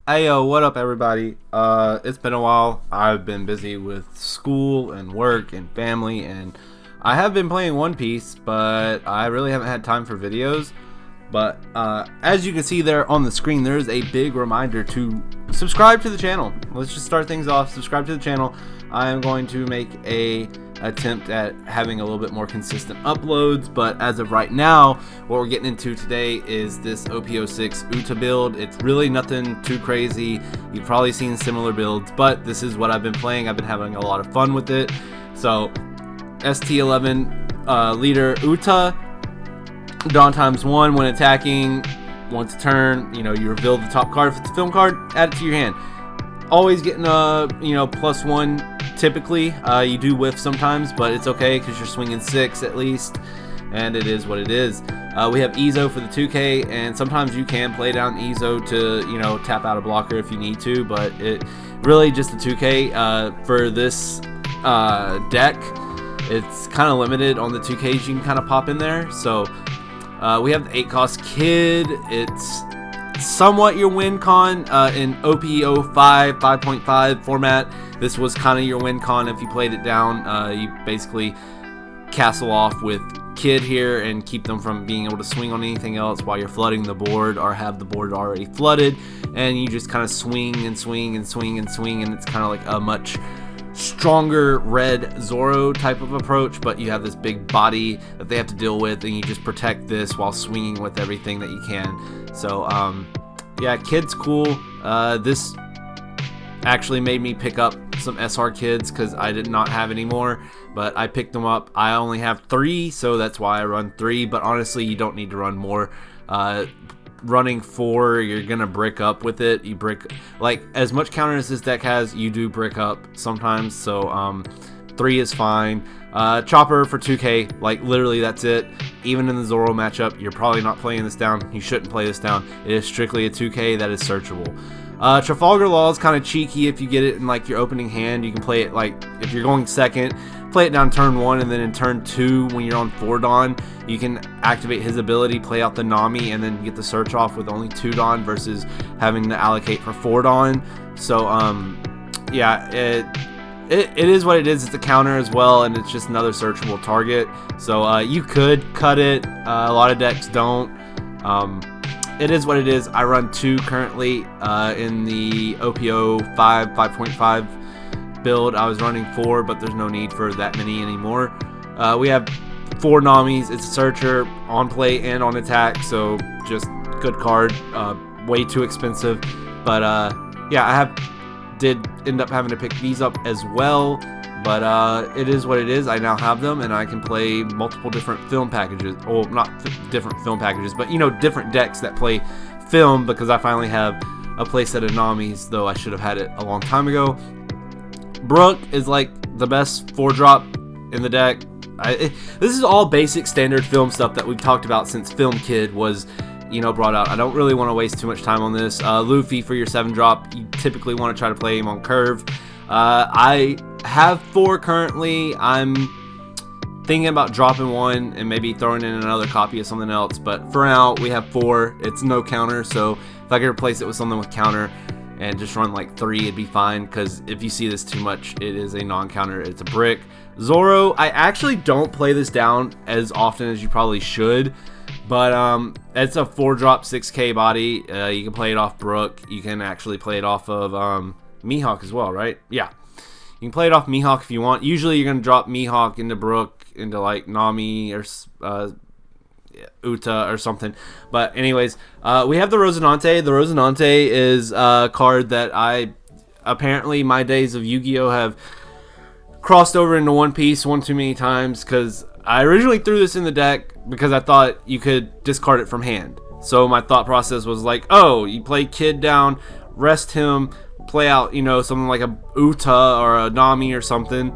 Hey yo, what up everybody? It's been a while. I've been busy with school and work and family, and I have been playing One Piece, but I really haven't had time for videos. But as you can see there on the screen, there's a big reminder to subscribe to the channel. Let's just start things off. Subscribe to the channel. I am going to make a attempt at having a little bit more consistent uploads, but as of right now, what we're getting into today is this OP06 Uta build. It's really nothing too crazy. You've probably seen similar builds, but this is what I've been playing. I've been having a lot of fun with it. So St-11 leader Uta, Dawn ×1 when attacking. Once a turn, you reveal the top card. If it's a film card, add it to your hand. Always getting a +1. Typically, you do whiff sometimes, but it's okay because you're swinging 6 at least, and it is what it is. We have Ezo for the 2K, and sometimes you can play down Ezo to tap out a blocker if you need to, but it really just the 2K for this deck. It's kind of limited on the 2Ks you can kind of pop in there. So we have the 8-cost Kid. It's somewhat your win con in OP05 5.5 format. This was kind of your win con if you played it down. You basically castle off with Kid here and keep them from being able to swing on anything else while you're flooding the board or have the board already flooded, and you just kind of swing and swing and swing and swing, and it's kind of like a much stronger red Zoro type of approach, but you have this big body that they have to deal with, and you just protect this while swinging with everything that you can. So yeah, Kid's cool. This actually made me pick up some SR Kids because I did not have any more, but I picked them up. I only have 3, so that's why I run 3, but honestly you don't need to run more. Running 4, you're gonna brick up with it. You brick, like, as much counter as this deck has, you do brick up sometimes, so 3 is fine. Chopper for 2K, like literally that's it. Even in the Zoro matchup, you're probably not playing this down. You shouldn't play this down. It is strictly a 2K that is searchable. Trafalgar Law is kind of cheeky if you get it in like your opening hand. You can play it like if you're going second, play it down turn 1, and then in turn 2 when you're on 4 Dawn, you can activate his ability, play out the Nami, and then get the search off with only 2 Dawn versus having to allocate for 4 Dawn. So yeah, it is what it is. It's a counter as well, and it's just another searchable target. So you could cut it. A lot of decks don't. It is what it is. I run 2 currently in the OP05 5.5 build. I was running 4, but there's no need for that many anymore. We have 4 Namis. It's a searcher on play and on attack, so just good card. Way too expensive, but yeah, did end up having to pick these up as well, but it is what it is. I now have them, and I can play multiple different film packages. Well, not different film packages, but different decks that play film, because I finally have a playset of Namis, though I should have had it a long time ago. Brook is like the best 4-drop in the deck. This is all basic standard film stuff that we've talked about since Film Kid was brought out. I don't really want to waste too much time on this. Luffy for your 7-drop, you typically want to try to play him on curve. I have 4 currently. I'm thinking about dropping 1 and maybe throwing in another copy of something else, but for now we have 4. It's no counter, so if I could replace it with something with counter and just run like 3, it'd be fine, because if you see this too much, it is a non-counter. It's a brick. Zoro, I actually don't play this down as often as you probably should, but it's a 4-drop 6K body. You can play it off Brook. You can actually play it off of Mihawk as well, right? Yeah, you can play it off Mihawk if you want. Usually you're going to drop Mihawk into Brook, into like Nami or Uta or something. But anyways, we have the Rosinante. The Rosinante is a card that apparently my days of Yu-Gi-Oh have crossed over into One Piece one too many times, because I originally threw this in the deck because I thought you could discard it from hand. So my thought process was like, oh, you play Kid down, rest him, play out, something like a Uta or a Nami or something.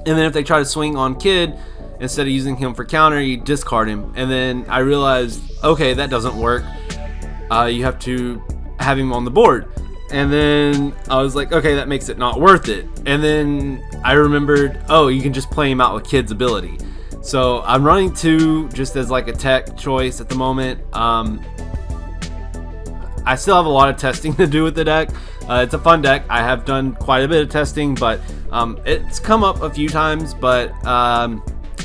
And then if they try to swing on Kid, instead of using him for counter, you discard him. And then I realized, okay, that doesn't work. You have to have him on the board. And then I was like, okay, that makes it not worth it. And then I remembered, oh, you can just play him out with Kid's ability. So I'm running 2 just as like a tech choice at the moment. I I still have a lot of testing to do with the deck. It's a fun deck. I have done quite a bit of testing, but it's come up a few times, but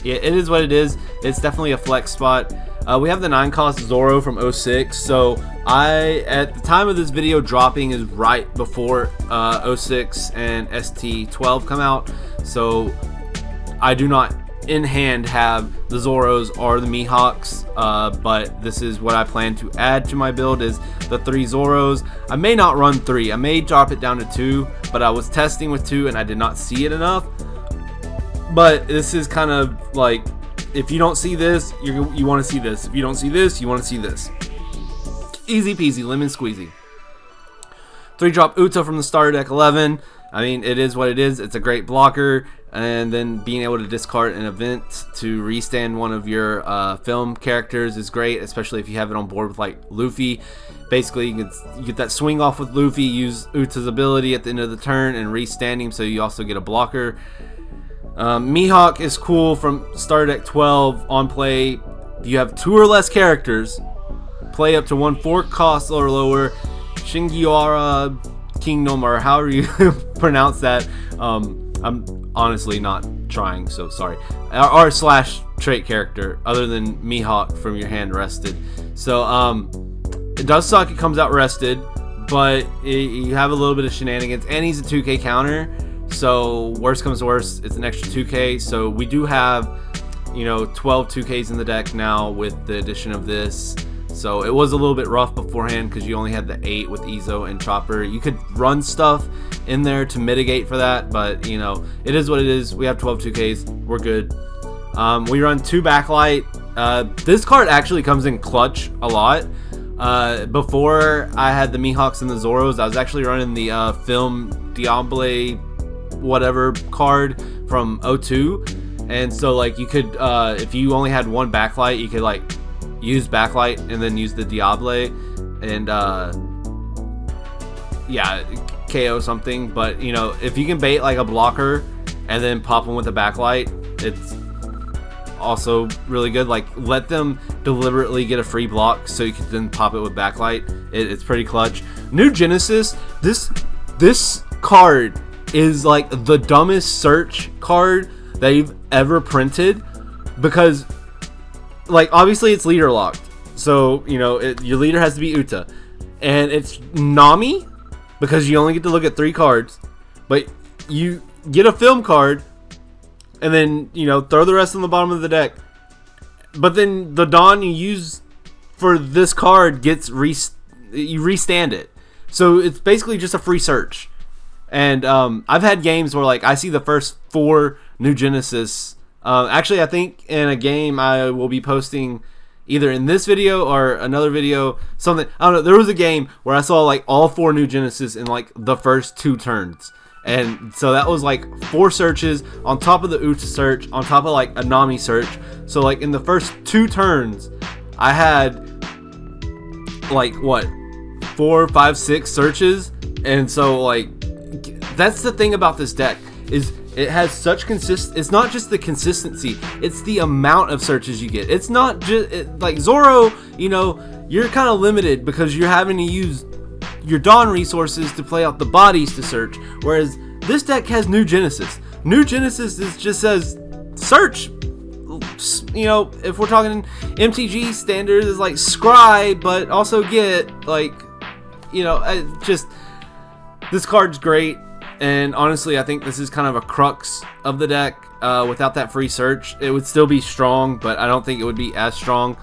it is what it is. It's definitely a flex spot. We have the 9-cost Zoro from 06, so at the time of this video dropping is right before 06 and ST12 come out, so I do not in hand have the Zoros or the Mihawks, but this is what I plan to add to my build, is the 3 Zoros. I may not run 3, I may drop it down to 2, but I was testing with 2 and I did not see it enough. But this is kind of like, if you don't see this, you want to see this. If you don't see this, you want to see this. Easy peasy, lemon squeezy. 3-drop Uta from the starter deck 11. I mean, it is what it is. It's a great blocker. And then being able to discard an event to restand one of your film characters is great, especially if you have it on board with like Luffy. Basically, you get that swing off with Luffy, use Uta's ability at the end of the turn and restand him, so you also get a blocker. Mihawk is cool from starter deck 12. On play, you have 2 or less characters. Play up to 1 4-cost or lower. Shingiwara Kingdom, or however you pronounce that. I'm honestly not trying, so sorry. R / trait character other than Mihawk from your hand rested. So it does suck it comes out rested, but you have a little bit of shenanigans, and he's a 2k counter. So worst comes to worst, it's an extra 2k. So we do have, 12 2ks in the deck now with the addition of this. So it was a little bit rough beforehand because you only had the 8 with Izo and Chopper. You could run stuff in there to mitigate for that, but it is what it is. We have 12 2ks, we're good. We run 2 backlight. This card actually comes in clutch a lot. Before I had the Mihawks and the Zoros, I was actually running the film Diable whatever card from 02, and so like you could if you only had 1 backlight, you could like use backlight and then use the Diable and yeah, KO something. But if you can bait like a blocker and then pop them with a backlight, it's also really good. Like, let them deliberately get a free block so you can then pop it with backlight. It's pretty clutch. New Genesis, this card is like the dumbest search card that you've ever printed, because like obviously it's leader locked, so your leader has to be Uta, and it's Nami because you only get to look at 3 cards, but you get a film card and then throw the rest on the bottom of the deck, but then the Dawn you use for this card gets you restand it, so it's basically just a free search. And I've had games where like I see the first 4 New Genesis. Actually, I think in a game I will be posting either in this video or another video, something, I don't know. There was a game where I saw like all 4 New Genesis in like the first 2 turns, and so that was like 4 searches on top of the Uta search, on top of like a Nami search. So like in the first 2 turns I had like what, 4, 5, 6 searches. And so like that's the thing about this deck, is it has such it's not just the consistency, it's the amount of searches you get. It's not just like Zoro, you're kind of limited because you're having to use your Dawn resources to play out the bodies to search, whereas this deck has New Genesis. New Genesis just says search. If we're talking MTG standards, is like scry, but also get like, just this card's great. And honestly, I think this is kind of a crux of the deck. Without that free search, it would still be strong, but I don't think it would be as strong.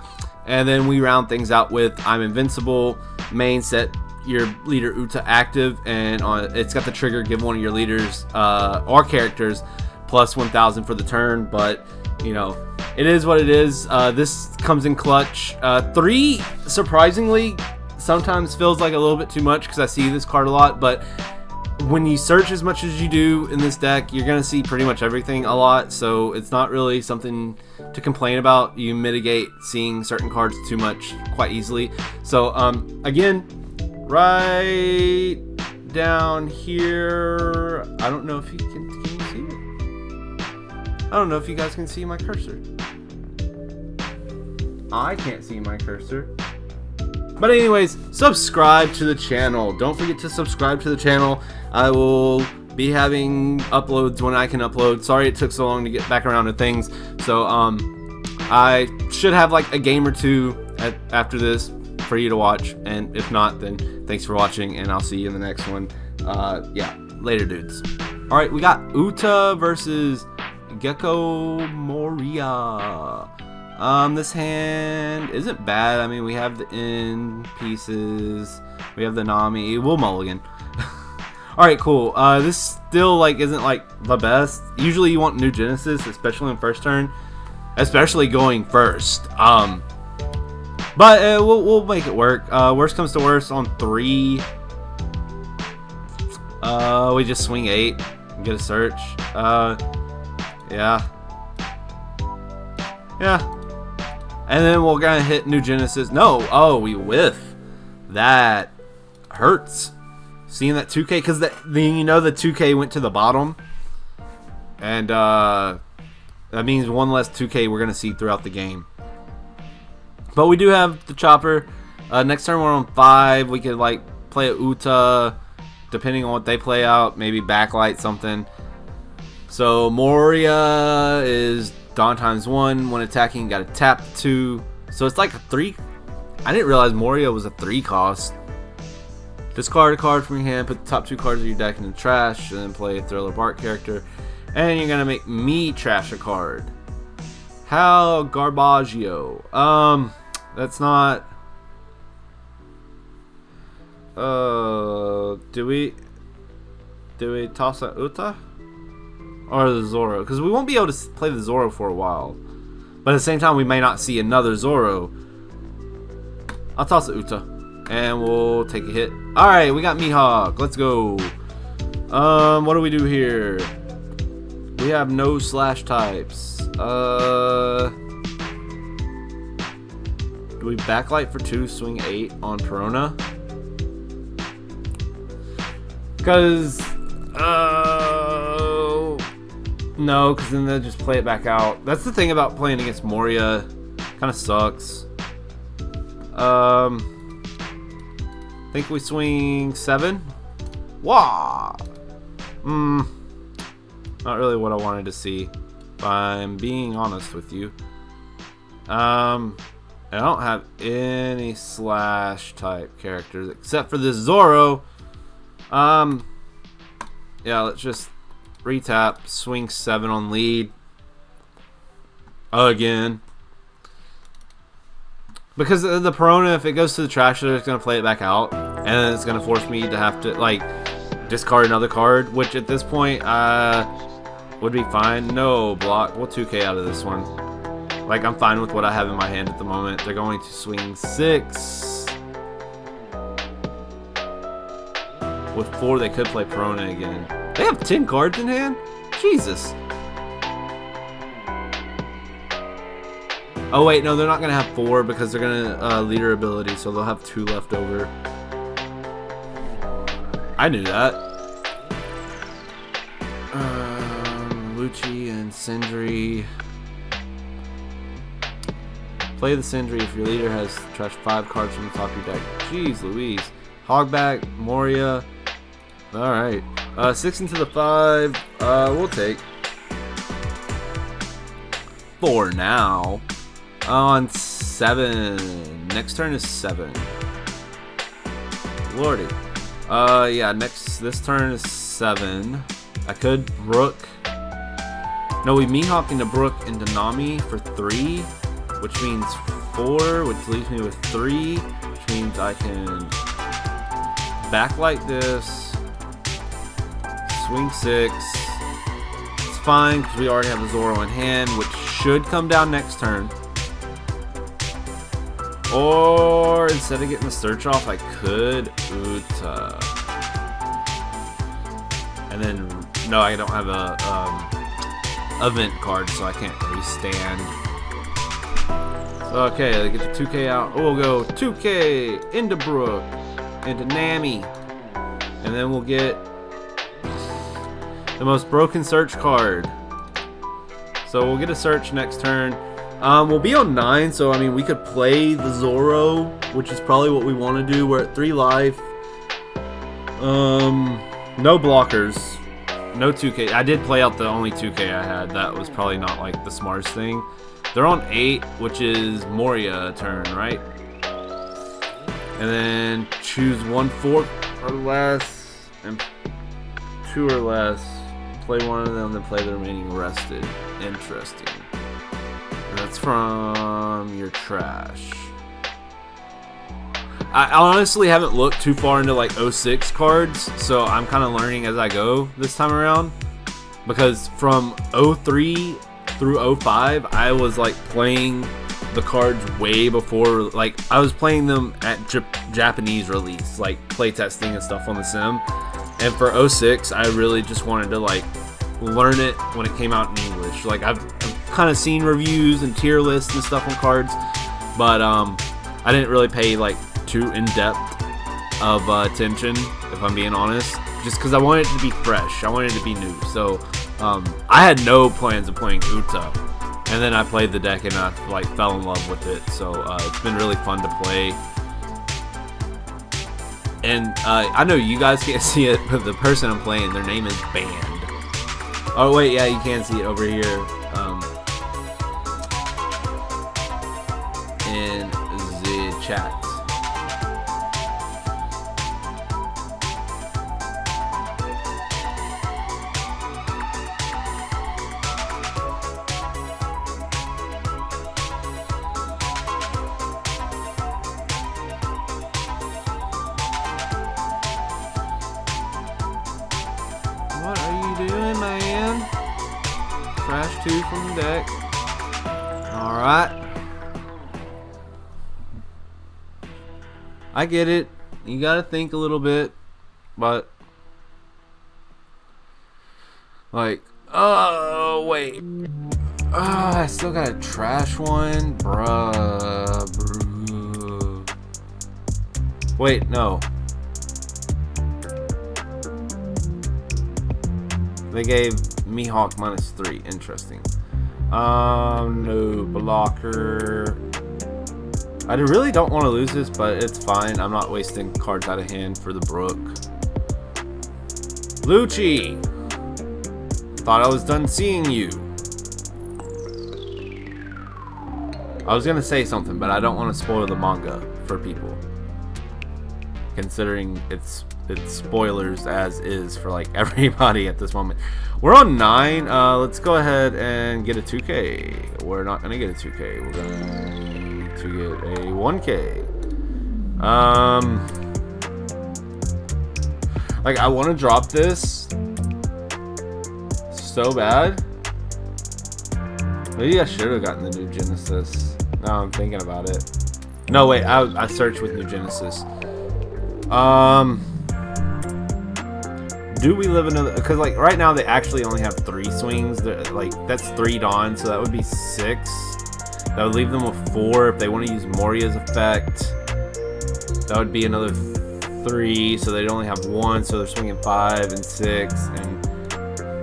And then we round things out with I'm Invincible. Main, set your leader Uta active, and it's got the trigger, give one of your leaders or characters plus 1,000 for the turn. But it is what it is. This comes in clutch. 3, surprisingly, sometimes feels like a little bit too much because I see this card a lot, but when you search as much as you do in this deck, you're going to see pretty much everything a lot, so it's not really something to complain about. You mitigate seeing certain cards too much quite easily. So again, right down here, I don't know if you can you see it? I don't know if you guys can see my cursor. I can't see my cursor. But anyways, subscribe to the channel. Don't forget to subscribe to the channel. I will be having uploads when I can upload. Sorry it took so long to get back around to things. So I should have like a game or two after this for you to watch, and if not, then thanks for watching, and I'll see you in the next one. Yeah, later, dudes. All right, we got Uta versus Gecko Moria. This hand isn't bad. I mean, we have the end pieces, we have the Nami. We'll mulligan. All right, cool. This still like isn't like the best. Usually you want new Genesis, especially in first turn, especially going first. But we'll make it work. Worst comes to worst, on 3, we just swing 8 and get a search. Yeah. And then we're gonna hit new Genesis. No, oh, we whiff. That hurts. Seeing that 2K, because the 2K went to the bottom, and that means one less 2K we're gonna see throughout the game. But we do have the chopper. Next turn we're on 5. We could like play a Uta, depending on what they play out. Maybe backlight something. So Moria is Dawn ×1. When attacking, got to tap 2. So it's like a 3. I didn't realize Moria was a 3 cost. Discard a card from your hand, put the top 2 cards of your deck in the trash, and then play a Thriller Bark character. And you're gonna make me trash a card. How Garbaggio. That's not. Do we toss a Uta or the Zoro? Because we won't be able to play the Zoro for a while, but at the same time we may not see another Zoro. I'll toss a Uta, and we'll take a hit. All right, we got Mihawk. Let's go. What do we do here? We have no slash types. Do we backlight for 2, swing 8 on Perona? Because, no, because then they'll just play it back out. That's the thing about playing against Moria. Kind of sucks. I think we swing 7. Wah! Not really what I wanted to see, if I'm being honest with you. I don't have any slash type characters except for this Zoro. Yeah, let's just retap, swing 7 on lead again. Because the Perona, if it goes to the trash, it's gonna play it back out, and then it's gonna force me to have to like discard another card, which at this point would be fine. No block. We'll 2K out of this one. Like, I'm fine with what I have in my hand at the moment. They're going to swing 6. With 4, they could play Perona again. They have 10 cards in hand? Jesus. Oh, wait, no, they're not going to have 4 because they're going to leader ability, so they'll have 2 left over. I knew that. Lucci and Sindri. Play the Sindri if your leader has trash 5 cards from the top of your deck. Jeez Louise. Hogback, Moria. Alright. 6 into the 5. We'll take 4 now. On 7. Next turn is 7. Lordy. Yeah, this turn is 7. I could Brook. No, we Mihawk into Brook into Nami for 3, which means 4, which leaves me with 3, which means I can backlight this, swing 6. It's fine because we already have the Zoro in hand, which should come down next turn. Or instead of getting the search off, I could Uta. And then, no, I don't have a event card, so I can't restand. So, okay, I get the 2K out. Oh, we'll go 2K into Brook, into Nami. And then we'll get the most broken search card. So we'll get a search next turn. We'll be on 9, so I mean we could play the Zoro, which is probably what we want to do. We're at 3 life. No blockers, no 2K. I did play out the only 2K I had. That was probably not like the smartest thing. They're on 8, which is Moria turn, right? And then choose 1/4 or less, and 2 or less. Play one of them, then play the remaining rested. Interesting. And that's from your trash. I honestly haven't looked too far into like 06 cards, so I'm kind of learning as I go this time around. Because from 03 through 05, I was like playing the cards way before, like I was playing them at Japanese release, like playtesting and stuff on the sim. And for 06, I really just wanted to like learn it when it came out in English. Like I've kind of seen reviews and tier lists and stuff on cards, but I didn't really pay like too in-depth of attention, if I'm being honest, just because I wanted it to be fresh. I wanted it to be new. So I had no plans of playing Uta, and then I played the deck and I like fell in love with it. So it's been really fun to play. And I know you guys can't see it, but the person I'm playing, their name is Band. Oh wait, yeah, you can see it over here in the chat. What are you doing, man? Trash 2 from the deck. Alright. I get it. You gotta think a little bit. But like, oh wait. I still got a trash one. Bruh. Wait, no. They gave Mihawk -3. Interesting. No blocker. I really don't want to lose this, but it's fine. I'm not wasting cards out of hand for the Brook. Lucci! Thought I was done seeing you. I was gonna say something, but I don't want to spoil the manga for people, considering it's spoilers as is for like everybody at this moment. We're on 9. Let's go ahead and get a 2K. We're not gonna get a 2K. We're going to get a 1K. Like I want to drop this so bad. Maybe I should have gotten the new Genesis. Now I'm thinking about it. No, wait. I searched with new Genesis. Do we live another? Because like right now they actually only have 3 swings. Like that's 3 Dawn, so that would be 6. That would leave them with 4 if they want to use Moria's effect. That would be another 3, so they'd only have 1, so they're swinging 5 and 6. And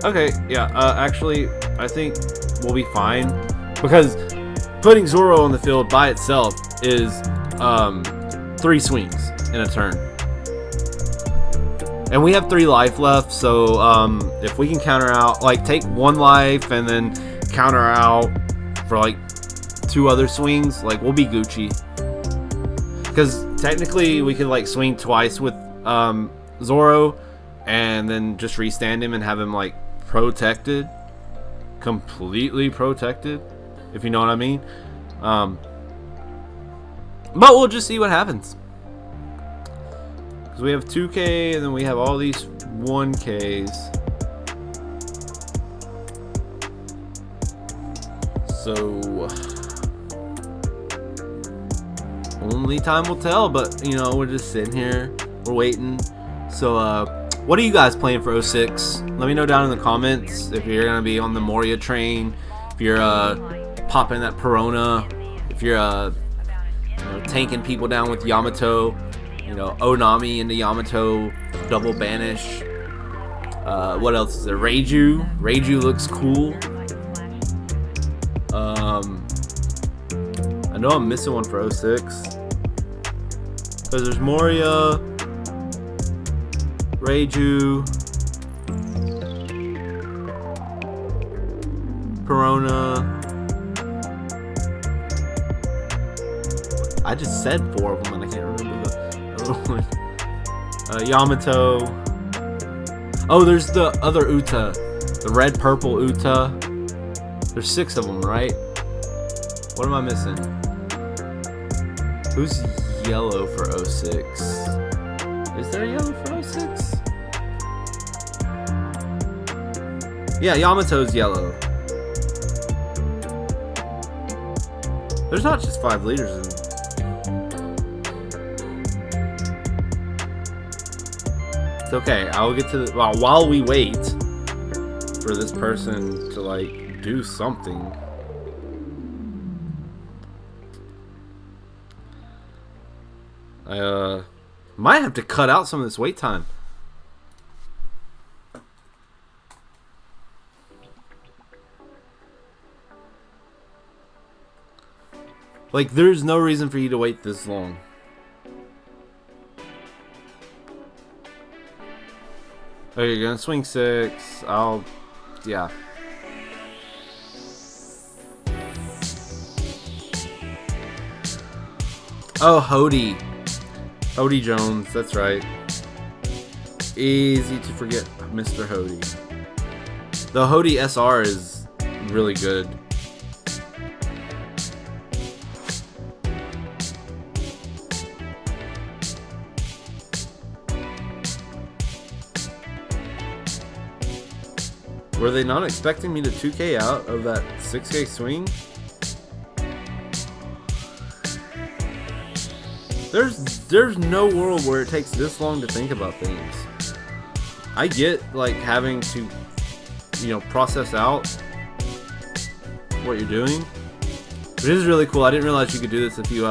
okay, yeah. Actually, I think we'll be fine because putting Zoro on the field by itself is 3 swings in a turn. And we have 3 life left, so if we can counter out, like take 1 life and then counter out for like 2 other swings, like we'll be Gucci. Because technically we could like swing twice with Zoro and then just restand him and have him like protected, completely protected, if you know what I mean. But we'll just see what happens. We have 2K and then we have all these 1Ks. So only time will tell, but you know, we're just sitting here, we're waiting. So what are you guys playing for 06? Let me know down in the comments if you're gonna be on the Moria train, if you're popping that Perona, if you're you know, tanking people down with Yamato. You know, Onami into Yamato, double banish. What else is there? Reiju. Reiju looks cool. know I'm missing one for 06. Because there's Moria, Reiju, Corona. I just said 4 of them and I can't remember the other one. Yamato. Oh, there's the other Uta. The red purple Uta. There's 6 of them, right? What am I missing? Who's yellow for 06? Is there yellow for 06? Yeah, Yamato's yellow. There's not just 5 leaders in. It's okay. I'll get to the while we wait for this person to like do something. I might have to cut out some of this wait time. Like, there's no reason for you to wait this long. Okay, you're gonna swing 6. Yeah. Oh, Hody. Hody Jones, that's right. Easy to forget Mr. Hody. The Hody SR is really good. Were they not expecting me to 2K out of that 6K swing? There's no world where it takes this long to think about things. I get like having to, you know, process out what you're doing. But it is really cool. I didn't realize you could do this if you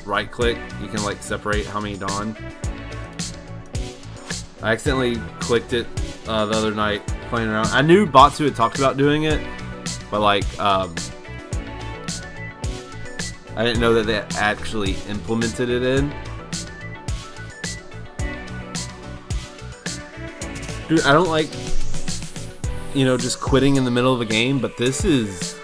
right click. You can like separate how many Dawn. I accidentally clicked it the other night playing around. I knew Batsu had talked about doing it, but like I didn't know that they actually implemented it in. Dude, I don't like, you know, just quitting in the middle of a game, but this is...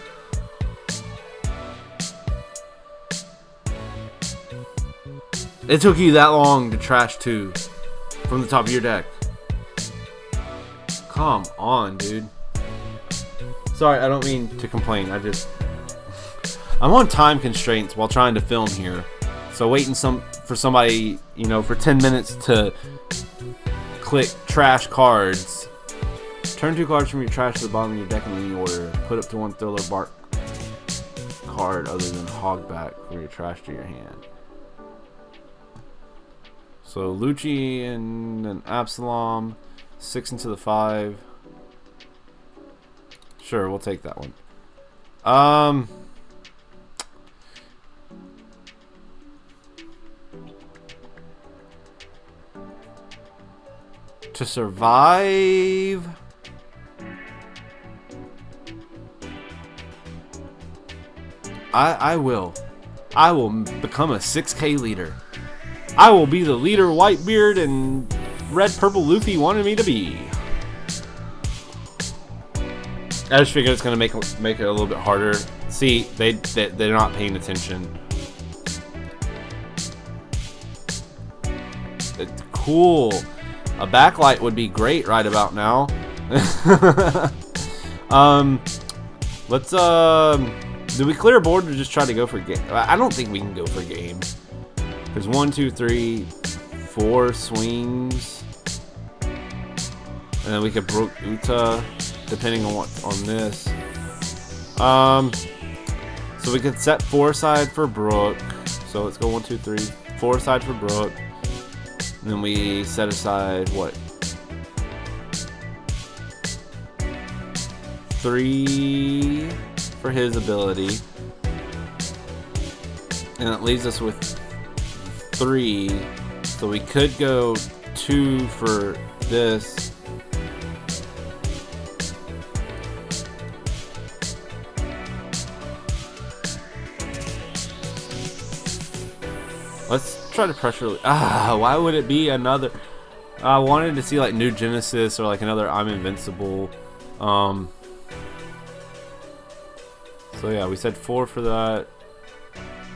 It took you that long to trash 2 from the top of your deck. Come on, dude. Sorry, I don't mean to complain. I'm on time constraints while trying to film here. So waiting for somebody, you know, for 10 minutes to click trash cards. Turn 2 cards from your trash to the bottom of your deck in any order. Put up to 1 thriller bark card other than hogback for your trash to your hand. So Lucci and an Absalom. 6 into the 5. Sure, we'll take that one. To survive, I will become a 6K leader. I will be the leader Whitebeard and Red Purple Luffy wanted me to be. I just figured it's gonna make it a little bit harder. See, they're not paying attention. It's cool. A backlight would be great right about now. Let's do we clear a board or just try to go for game? I don't think we can go for game. There's 1, 2, 3, 4 swings. And then we could Brook Uta, depending on what's on this. So we could set 4 aside for Brook. So let's go 1, 2, 3, 4 aside for Brook. And then we set aside what? 3 for his ability. And that leaves us with 3. So we could go 2 for this. try to pressure. Why would it be another? I wanted to see like New Genesis or like another I'm Invincible. So yeah, we said 4 for that.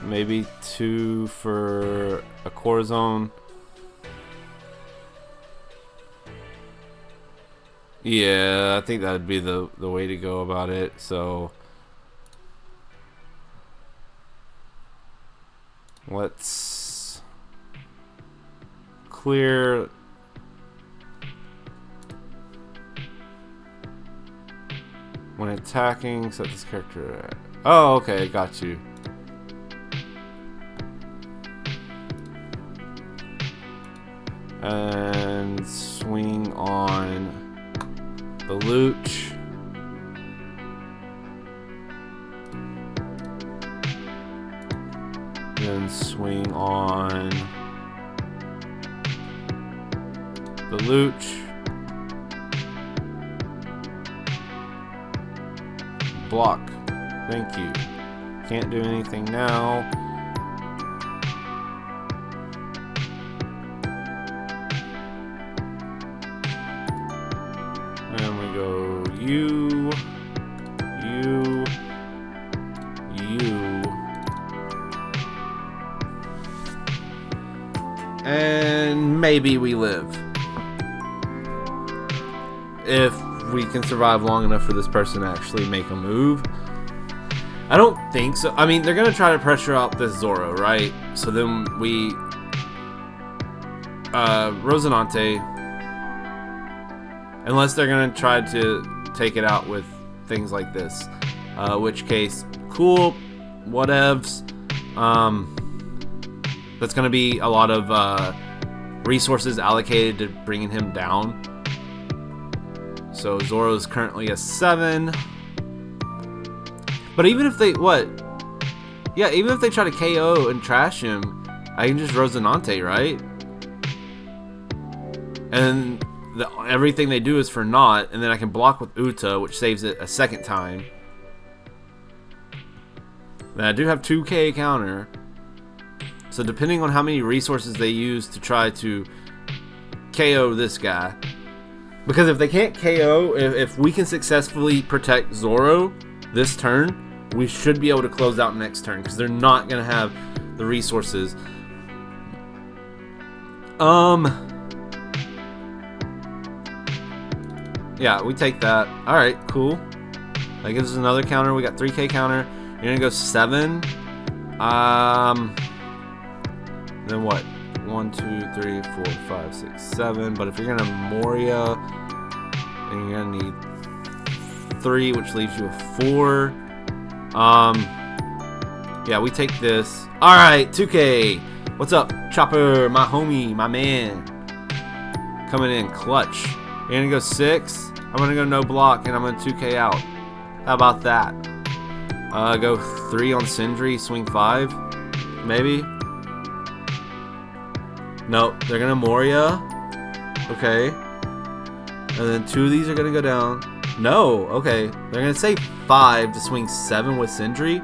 Maybe 2 for a core zone. Yeah, I think that'd be the way to go about it. So let's clear. When attacking, set this character at... Oh, okay, got you. And swing on the Looch. Then swing on the Looch. Block. Thank you. Can't do anything now. And we go you. And maybe we live. If we can survive long enough for this person to actually make a move. I don't think so. I mean, they're going to try to pressure out this Zoro, right? So then we... Rosinante. Unless they're going to try to take it out with things like this. Which case, cool. Whatevs. That's going to be a lot of resources allocated to bringing him down. So Zoro's currently a 7. But even if they even if they try to KO and trash him, I can just Rosinante, right? And everything they do is for naught, and then I can block with Uta, which saves it a second time. Then I do have 2k counter. So depending on how many resources they use to try to KO this guy. Because if they can't KO, if we can successfully protect Zoro this turn, we should be able to close out next turn. Because they're not going to have the resources. Yeah, we take that. Alright, cool. That gives us another counter. We got 3k counter. You're going to go 7. Then what? 1, 2, 3, 4, 5, 6, 7. But if you're gonna Moria, then you're gonna need 3, which leaves you a 4. Yeah, we take this. Alright, 2k. What's up, Chopper? My homie, my man. Coming in clutch. You're gonna go 6. I'm gonna go no block, and I'm gonna 2k out. How about that? Go 3 on Sindri, swing 5. Maybe. Nope, they're gonna Moria. Okay. And then 2 of these are gonna go down. No, okay. They're gonna say 5 to swing 7 with Sindri.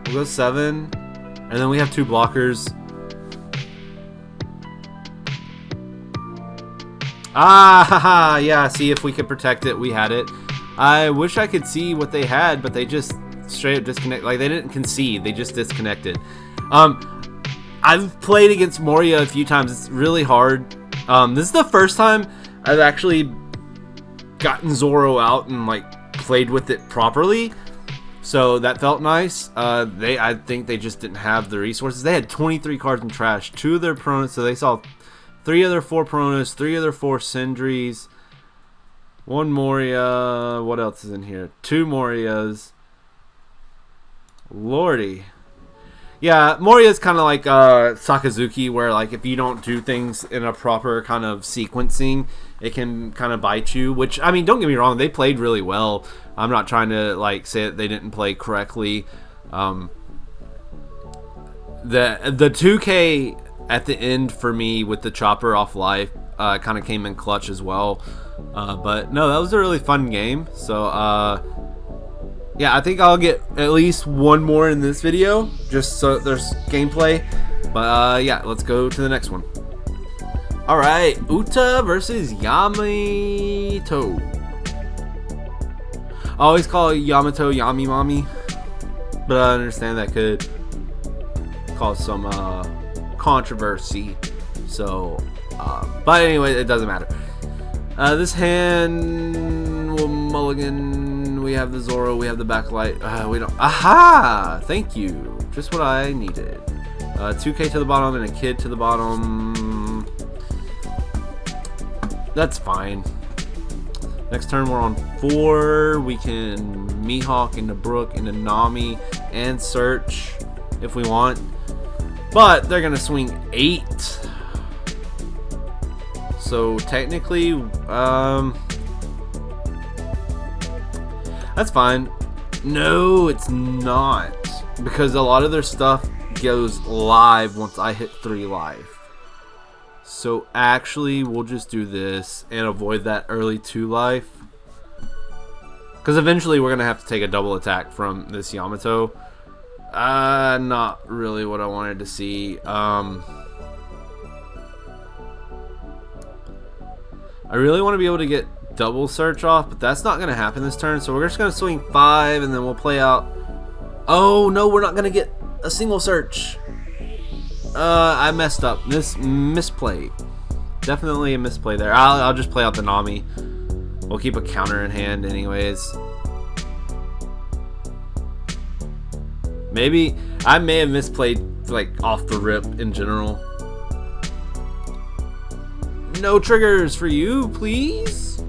We'll go 7. And then we have 2 blockers. Ah, yeah, see, if we could protect it, we had it. I wish I could see what they had, but they just straight up disconnect. Like, they didn't concede, they just disconnected. I've played against Moria a few times. It's really hard. This is the first time I've actually gotten Zoro out and, like, played with it properly. So that felt nice. I think they just didn't have the resources. They had 23 cards in trash. 2 of their opponents, so they saw 3 other 4 Peronas, 3 other 4 Sindris, 1 Moria. What else is in here? 2 Morias. Lordy. Yeah, Moria is kind of like Sakazuki, where like if you don't do things in a proper kind of sequencing, it can kind of bite you. Which, I mean, don't get me wrong, they played really well. I'm not trying to like say that they didn't play correctly. The 2K at the end for me with the chopper off life kind of came in clutch as well. But no, that was a really fun game. So yeah, I think I'll get at least one more in this video just so there's gameplay. But yeah, let's go to the next one. Alright, Uta versus Yamato. I always call Yamato Yami Mommy, but I understand that could cause some controversy. So, but anyway, it doesn't matter. This hand will mulligan. We have the Zoro, we have the backlight. We don't. Aha! Thank you. Just what I needed. 2K to the bottom and a kid to the bottom. That's fine. Next turn we're on 4. We can Mihawk into Brook into Nami and search if we want. But they're gonna swing 8. So technically, that's fine. No, it's not. Because a lot of their stuff goes live once I hit 3 life. So actually, we'll just do this and avoid that early 2 life. Because eventually we're going to have to take a double attack from this Yamato. Not really what I wanted to see. I really want to be able to get double search off, but that's not going to happen this turn. So we're just going to swing 5 and then we'll play out. Oh no, we're not going to get a single search. I messed up. Misplay. Definitely a misplay there. I'll just play out the Nami. We'll keep a counter in hand anyways. Maybe I may have misplayed like off the rip in general. No triggers for you, please.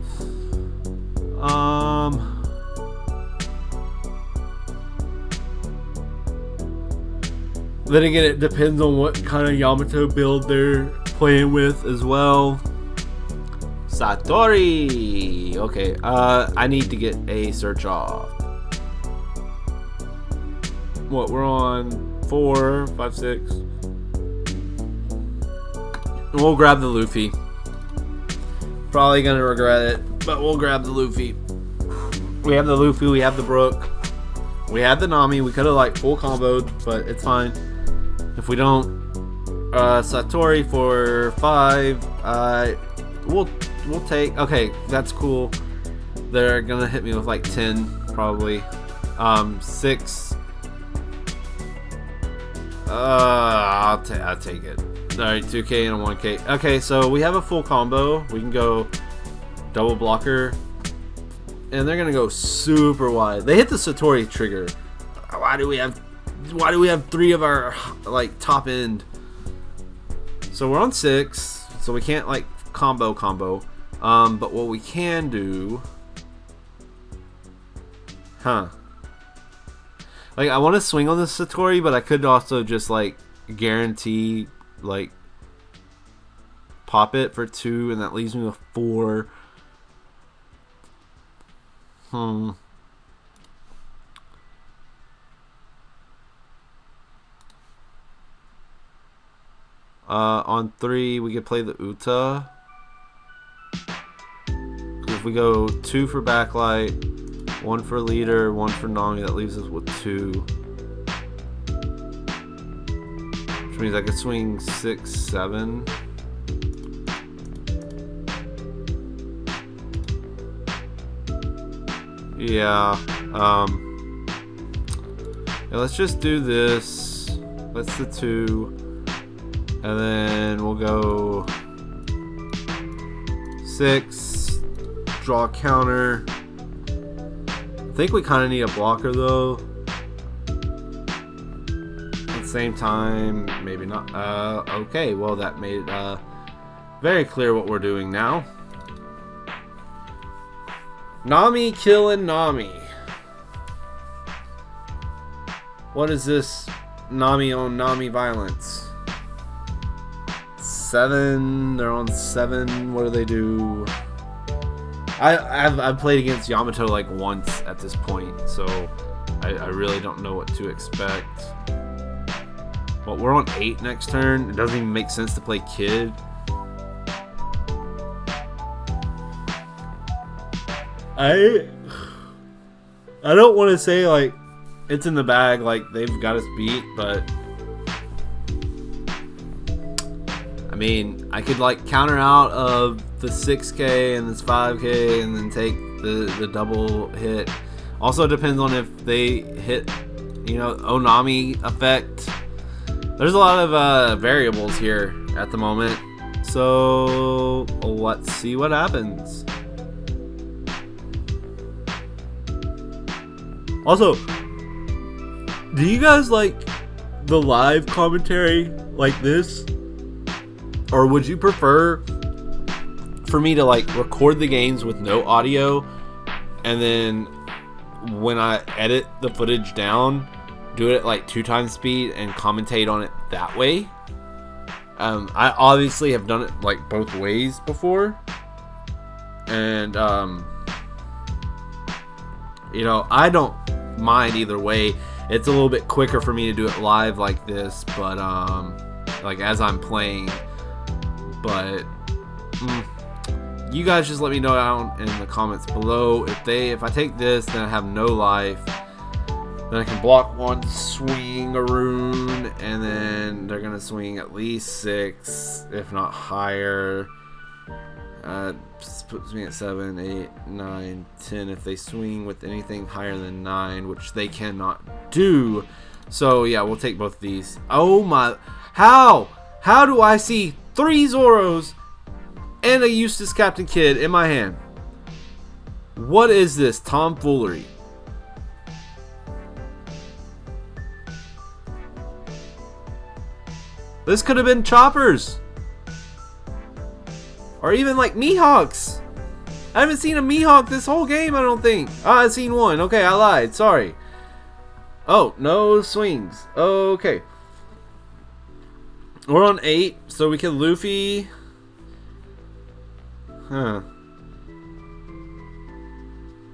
Then again, it depends on what kind of Yamato build they're playing with as well. Satori! Okay, I need to get a search off. What, we're on 4, 5, 6. We'll grab the Luffy. Probably gonna regret it, but we'll grab the Luffy. We have the Luffy, we have the Brook. We have the Nami, we could have like full comboed, but it's fine. If we don't, Satori for 5, we'll take, okay, that's cool. They're gonna hit me with like 10, probably. 6. I'll take it. Alright, 2K and a 1K. Okay, so we have a full combo. We can go double blocker. And they're gonna go super wide. They hit the Satori trigger. Why do we have 3 of our like top end? So we're on 6, so we can't like combo. But what we can do, like I want to swing on the Satori, but I could also just like guarantee like pop it for 2, and that leaves me with 4. On 3, we could play the Uta. If we go 2 for backlight, 1 for leader, 1 for Nami, that leaves us with 2. Which means I could swing 6, 7. Yeah. Yeah, let's just do this. That's the 2. And then we'll go 6, draw a counter. I think we kind of need a blocker though. At the same time, maybe not. Okay, well that made it very clear what we're doing now. Nami killing Nami. What is this Nami on Nami violence? 7, they're on 7. What do they do? I've played against Yamato like once at this point, so I really don't know what to expect. But we're on 8 next turn. It doesn't even make sense to play Kid. I don't want to say like it's in the bag, like they've got us beat, but I mean, I could like counter out of the 6K and this 5K and then take the double hit. Also depends on if they hit, you know, Onami effect. There's a lot of variables here at the moment, so let's see what happens. Also, do you guys like the live commentary like this? Or would you prefer for me to like record the games with no audio and then when I edit the footage down, do it at like 2 times speed and commentate on it that way? I obviously have done it like both ways before. And, you know, I don't mind either way. It's a little bit quicker for me to do it live like this, but like as I'm playing. But you guys just let me know down in the comments below if I take this, then I have no life. Then I can block 1, swing a rune, and then they're gonna swing at least 6, if not higher. Puts me at 7, 8, 9, 10 if they swing with anything higher than 9, which they cannot do. So yeah, we'll take both of these. Oh my, how do I see 3 Zoros and a Eustace Captain Kidd in my hand? What is this tomfoolery? This could have been Choppers. Or even like Mihawks. I haven't seen a Mihawk this whole game, I don't think. Oh, I've seen one. Okay, I lied. Sorry. Oh, no swings. Okay. We're on 8, so we can Luffy. Huh.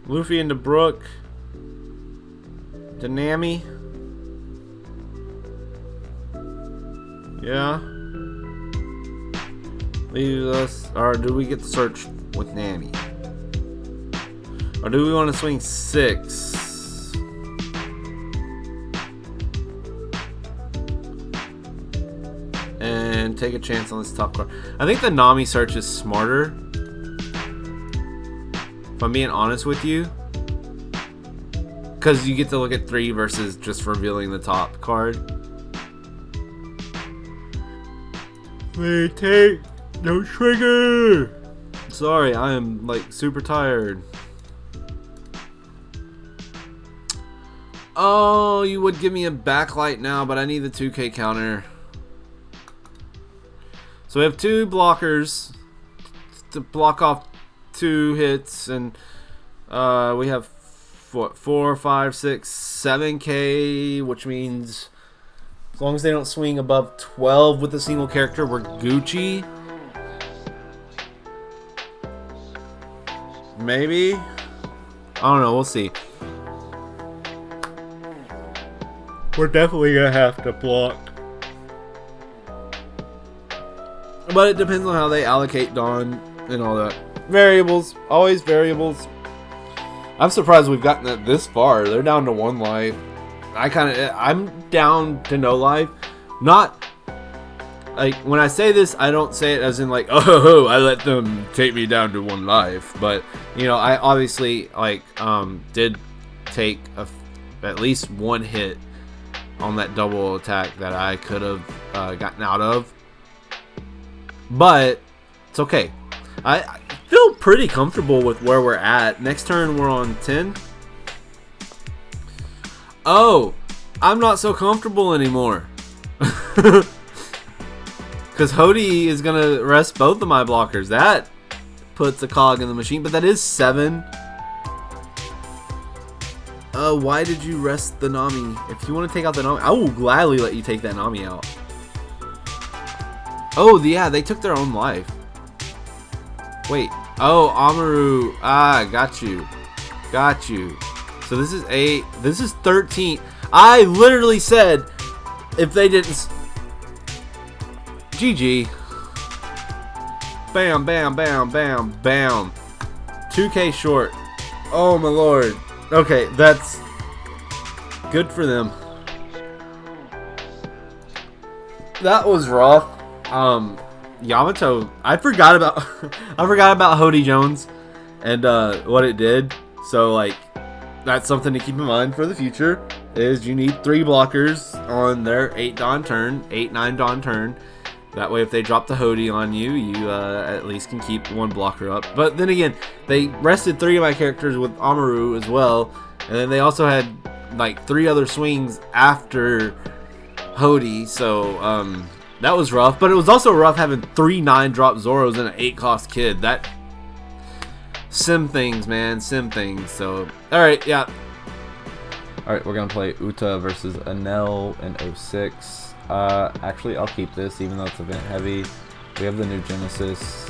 Luffy into Brook. To Nami. Yeah. Leaves us. Or do we get to search with Nami? Or do we want to swing 6? And take a chance on this top card. I think the Nami search is smarter. If I'm being honest with you. Because you get to look at 3 versus just revealing the top card. We take no trigger. Sorry, I am like super tired. Oh, you would give me a backlight now, but I need the 2K counter. So we have 2 blockers to block off 2 hits, and we have what, 4, 5, 6, 7K, which means as long as they don't swing above 12 with a single character, we're Gucci. Maybe? I don't know, we'll see. We're definitely gonna have to block. But it depends on how they allocate Dawn and all that. Variables, always variables. I'm surprised we've gotten it this far. They're down to 1 life. I'm down to no life. Not like when I say this, I don't say it as in like, oh, I let them take me down to 1 life. But you know, I obviously like did take at least 1 hit on that double attack that I could have gotten out of. But it's okay. I feel pretty comfortable with where we're at. Next turn we're on 10. Oh, I'm not so comfortable anymore. Because Hody is going to rest both of my blockers. That puts a cog in the machine, but that is 7. Why did you rest the Nami? If you want to take out the Nami, I will gladly let you take that Nami out. Oh, yeah, they took their own life. Wait. Oh, Amaru. Ah, got you. Got you. So this is 8. This is 13. I literally said if they didn't GG. Bam, bam, bam, bam, bam. 2K short. Oh my lord. Okay, that's good for them. That was rough. Yamato, I forgot about Hody Jones and what it did. So like, that's something to keep in mind for the future. Is you need 3 blockers on their 8-9 Dawn turn. That way, if they drop the Hody on you, you at least can keep 1 blocker up. But then again, they rested 3 of my characters with Amaru as well, and then they also had like 3 other swings after Hody. So that was rough. But it was also rough having 3 9-drop Zoros and an 8-cost kid. That sim things, man, sim things. So all right, yeah. All right, we're gonna play Uta versus Enel and 06. Actually, I'll keep this even though it's event heavy. We have the new Genesis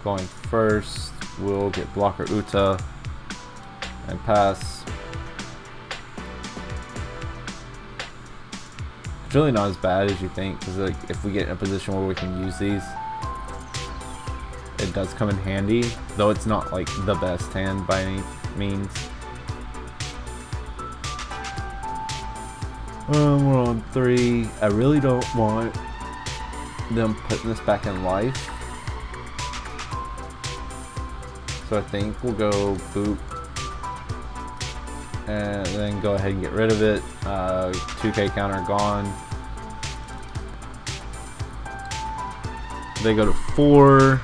going first. We'll get blocker Uta and pass. It's really not as bad as you think, because like, if we get in a position where we can use these, it does come in handy, though it's not like the best hand by any means. We're on 3. I really don't want them putting this back in life. So I think we'll go boot. And then go ahead and get rid of it. 2K counter gone. They go to 4.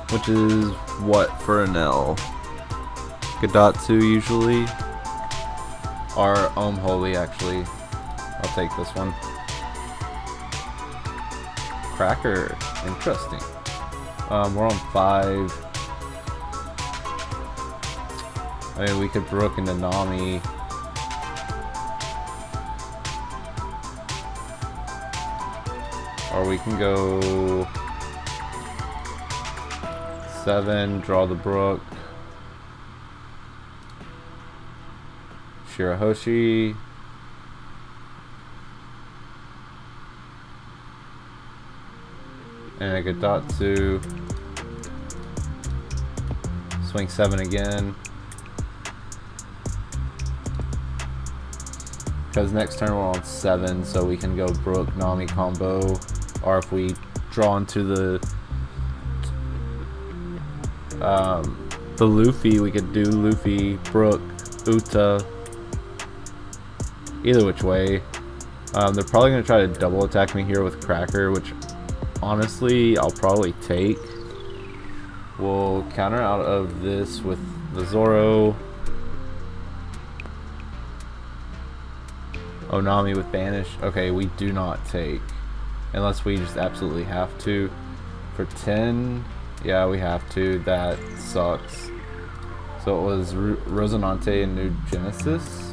Which is what for Enel? Gadatsu usually, or Holy actually. I'll take this one. Cracker, interesting. We're on 5. I mean, we could Brook into Nami. Or we can go 7, draw the Brook. Shirahoshi. And a Gadatsu. Swing 7 again. Because next turn we're on 7, so we can go Brook Nami combo. Or if we draw into the Luffy, we could do Luffy, Brook, Uta. Either which way. They're probably going to try to double attack me here with Cracker, which honestly I'll probably take. We'll counter out of this with the Zoro. Onami with Banish. Okay, we do not take. Unless we just absolutely have to. For 10, yeah, we have to. That sucks. So it was Rosinante and New Genesis.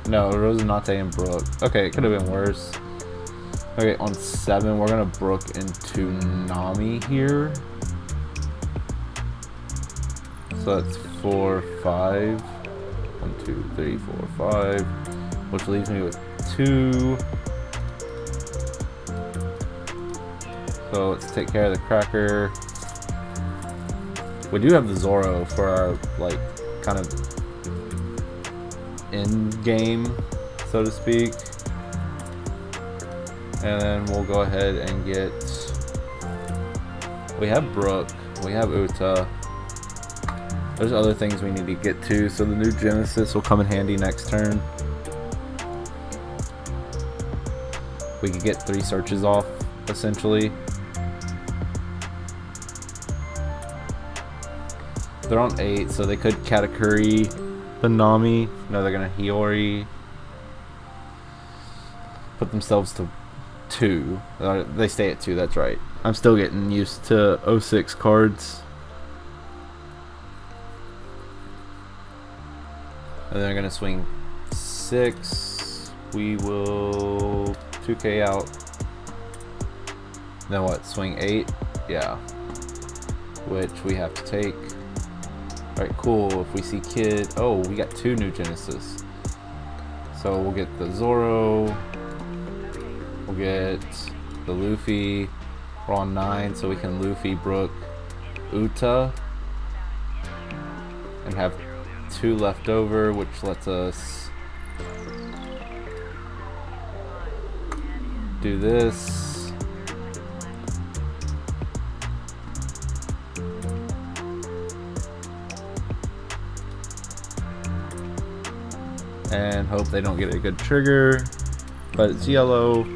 No, Rosinante and Brook. Okay, it could have been worse. Okay, on 7, we're gonna Brook into Nami here. So that's 4, 5. 1, 2, 3, 4, 5. Which leaves me with 2. So let's take care of the Cracker. We do have the Zoro for our, like, kind of end game, so to speak. And then we'll go ahead and get, we have Brook, we have Uta. There's other things we need to get to, so the new Genesis will come in handy next turn. We could get 3 searches off, essentially. They're on 8, so they could Katakuri the Nami. No, they're gonna Hiyori. Put themselves to 2. They stay at 2, that's right. I'm still getting used to 06 cards. And they're gonna swing 6. We will 2K out. Then what? Swing 8? Yeah. Which we have to take. Alright, cool. If we see Kid... Oh, we got 2 new Genesis. So we'll get the Zoro. We'll get the Luffy. We're on 9, so we can Luffy, Brook, Uta. And have 2 left over, which lets us do this. And hope they don't get a good trigger. But it's yellow.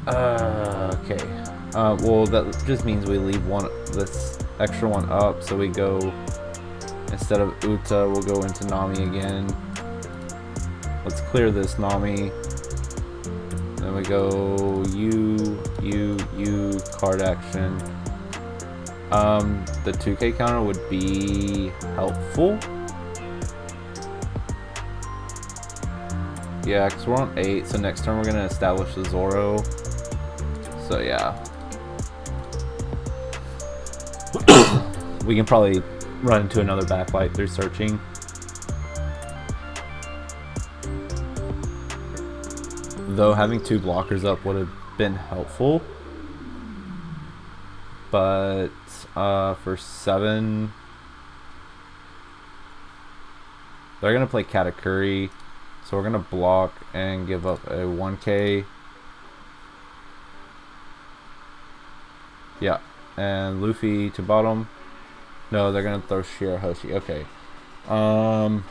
Okay. Well, that just means we leave this extra one up, so we go, instead of Uta, we'll go into Nami again. Let's clear this Nami. Then we go U, card action. The 2K counter would be helpful. Yeah, because we're on 8, so next turn we're going to establish the Zoro. So yeah. We can probably run into another backlight through searching. Though having 2 blockers up would have been helpful. But for 7, they're going to play Katakuri. So we're going to block and give up a 1K. Yeah. And Luffy to bottom. No, they're going to throw Shirahoshi. Okay. I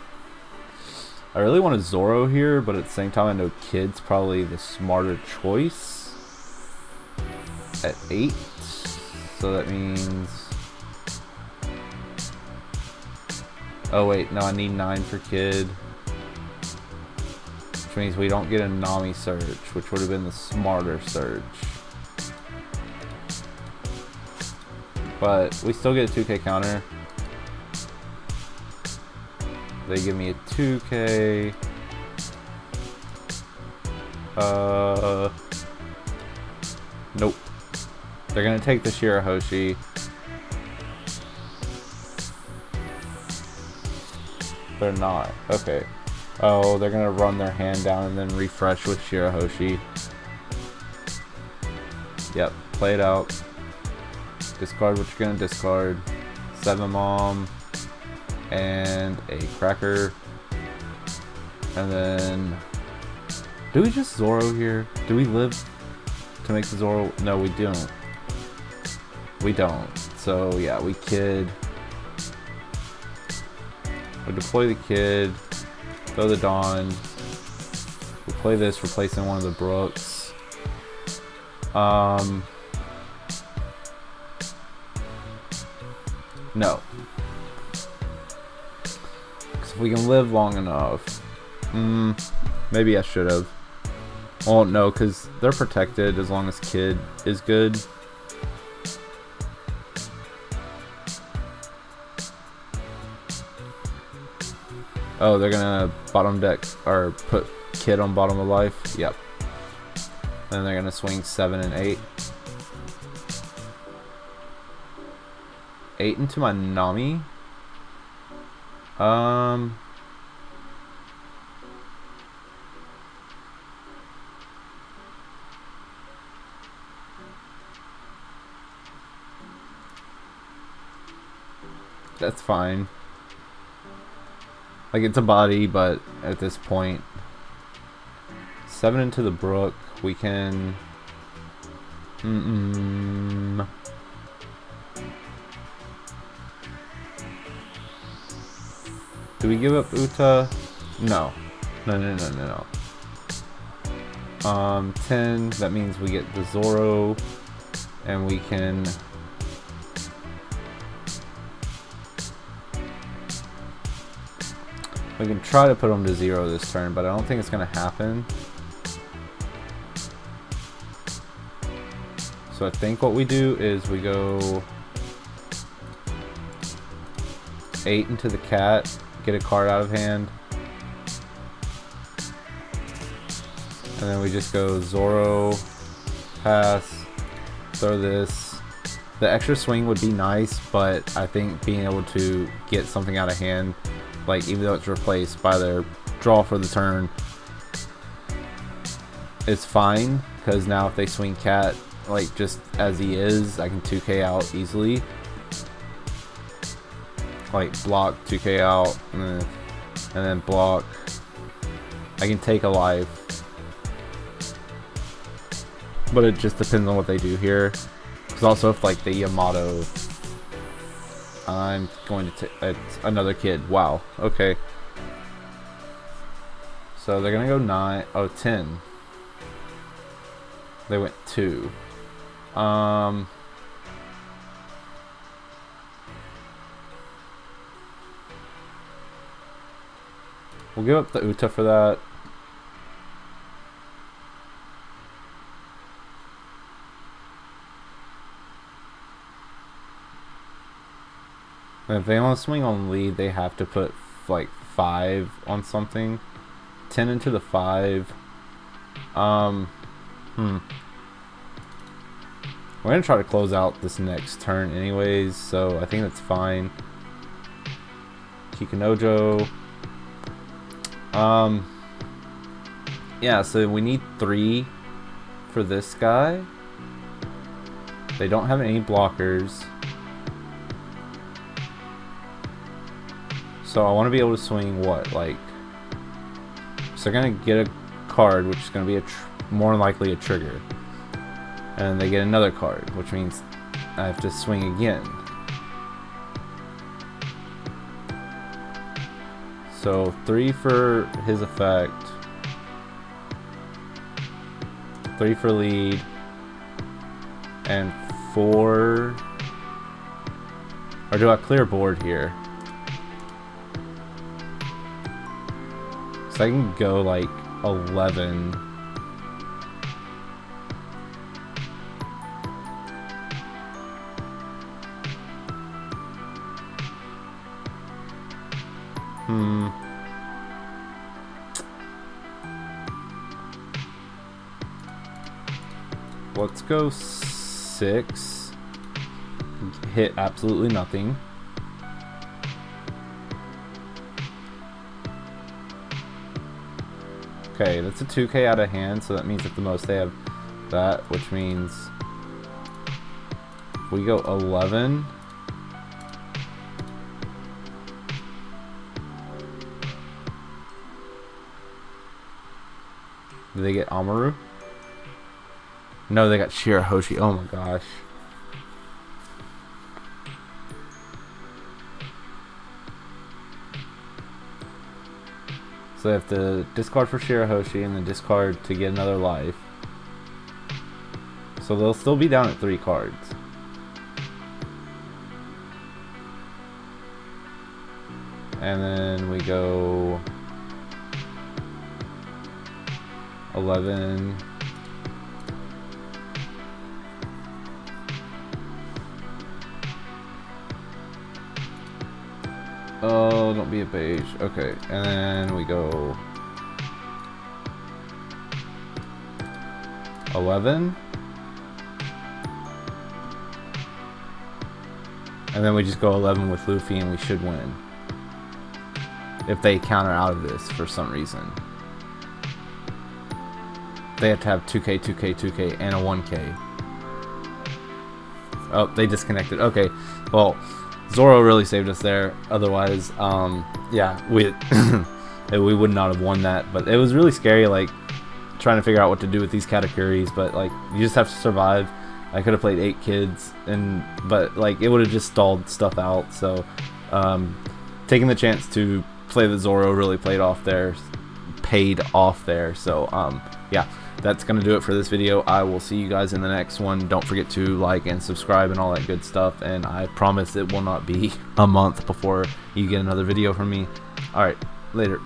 really wanted Zoro here, but at the same time I know Kid's probably the smarter choice. At 8. So that means... Oh wait, no, I need 9 for Kid. Which means we don't get a Nami search, which would have been the smarter search. But we still get a 2K counter. They give me a 2K. Nope. They're gonna take the Shirahoshi. They're not. Okay. Oh, they're gonna run their hand down and then refresh with Shirahoshi. Yep, play it out. Discard what you're gonna discard. 7 Mom and a Cracker. And then, do we just Zoro here? Do we live to make the Zoro? No, we don't. We don't. So yeah, we Kid. We deploy the Kid. Throw the Dawn. We play this, replacing one of the Brooks. No. Because if we can live long enough. Maybe I should have. Well, no, because they're protected as long as Kid is good. Oh, they're gonna bottom deck, or put Kid on bottom of life? Yep. Then they're gonna swing 7 and 8. 8 into my Nami. That's fine. Like, it's a body, but at this point, 7 into the Brook. We can... Do we give up Uta? No. No. 10, that means we get the Zoro, and we can... We can try to put him to 0 this turn, but I don't think it's going to happen. So I think what we do is we go 8 into the cat, get a card out of hand. And then we just go Zoro, pass, throw this, The extra swing would be nice, but I think being able to get something out of hand, like even though it's replaced by their draw for the turn, is fine, because now if they swing cat like just as he is, I can 2k out easily. Like block, 2k out, and then block. I can take a life, but it just depends on what they do here. Because also if like the Yamato, I'm going to take, it's another kid. Wow. Okay. So they're gonna go 9. Oh, 10. They went 2. We'll give up the Uta for that. And if they want to swing on lead, they have to put like 5 on something. 10 into the 5. We're gonna try to close out this next turn anyways, so I think that's fine. Kikanojo. Yeah, so we need 3 for this guy. They don't have any blockers. So I want to be able to swing what, like, so they're gonna get a card, which is gonna be more than likely a trigger, and they get another card, which means I have to swing again. So 3 for his effect, 3 for lead, and 4. Or do I clear board here? So I can go like 11. Let's go 6. Hit absolutely nothing. Okay, that's a 2k out of hand, so that means at the most they have that, which means if we go 11. Do they get Amaru? No, they got Shirahoshi. Oh my gosh. So they have to discard for Shirahoshi and then discard to get another life. So they'll still be down at 3 cards. And then we go 11. Oh, don't be a beige. Okay, and then we go 11. And then we just go 11 with Luffy and we should win. If they counter out of this for some reason. They have to have 2k, 2k, 2k, and a 1k. Oh, they disconnected. Okay, well, Zoro really saved us there. Otherwise, yeah, we we would not have won that. But it was really scary, like, trying to figure out what to do with these categories. But, like, you just have to survive. I could have played 8 kids, but, like, it would have just stalled stuff out. So, taking the chance to play the Zoro really paid off there. So, yeah. That's going to do it for this video. I will see you guys in the next one. Don't forget to like and subscribe and all that good stuff. And I promise it will not be a month before you get another video from me. Alright, later.